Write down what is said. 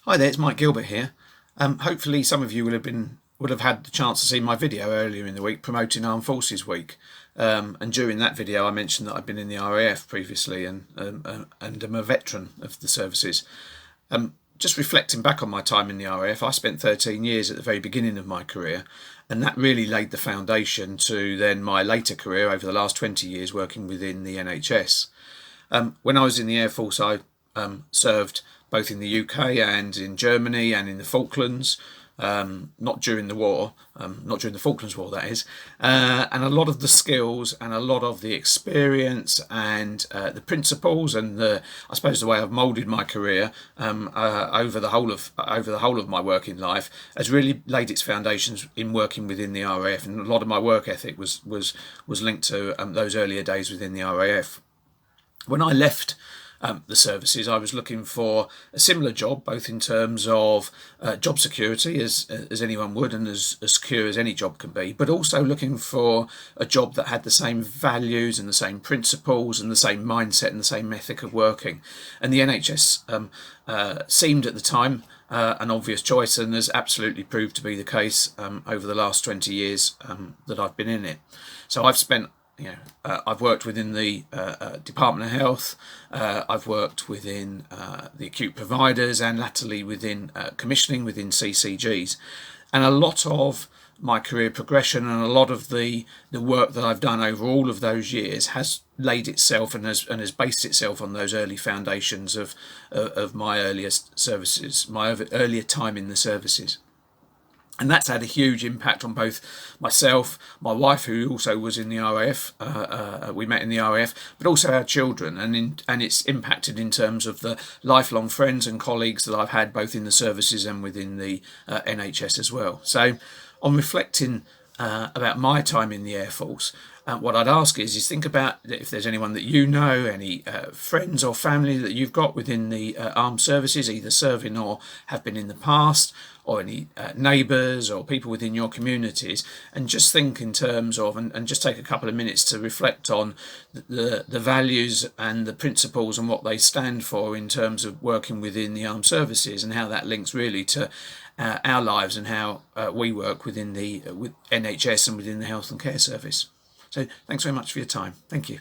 Hi there, it's Mike Gilbert here. Hopefully some of you would have had the chance to see my video earlier in the week promoting Armed Forces Week. And during that video I mentioned that I'd been in the RAF previously and I'm a veteran of the services. Just reflecting back on my time in the RAF, I spent 13 years at the very beginning of my career, and that really laid the foundation to then my later career over the last 20 years working within the NHS. When I was in the Air Force, I served both in the UK and in Germany and in the Falklands, not during the war, not during the Falklands War, that is. And a lot of the skills and a lot of the experience and the principles and I suppose the way I've moulded my career over the whole of my working life has really laid its foundations in working within the RAF, and a lot of my work ethic was linked to those earlier days within the RAF. When I left the services, I was looking for a similar job, both in terms of job security, as anyone would, and as secure as any job can be, but also looking for a job that had the same values and the same principles and the same mindset and the same ethic of working. And the NHS seemed at the time an obvious choice, and has absolutely proved to be the case over the last 20 years that I've been in it. So I've spent I've worked within the Department of Health, I've worked within the acute providers, and latterly within commissioning within CCGs. And a lot of my career progression and a lot of the work that I've done over all of those years has laid itself and has based itself on those early foundations of my earliest services, my earlier time in the services. And that's had a huge impact on both myself, my wife, who also was in the RAF, we met in the RAF, but also our children, and it's impacted in terms of the lifelong friends and colleagues that I've had both in the services and within the NHS as well. So on reflecting about my time in the Air Force, what I'd ask is think about if there's anyone that you know, any friends or family that you've got within the armed services, either serving or have been in the past, or any neighbours or people within your communities, and just think in terms of, and just take a couple of minutes to reflect on the values and the principles and what they stand for in terms of working within the armed services, and how that links really to our lives and how we work within the NHS and within the health and care service. So thanks very much for your time. Thank you.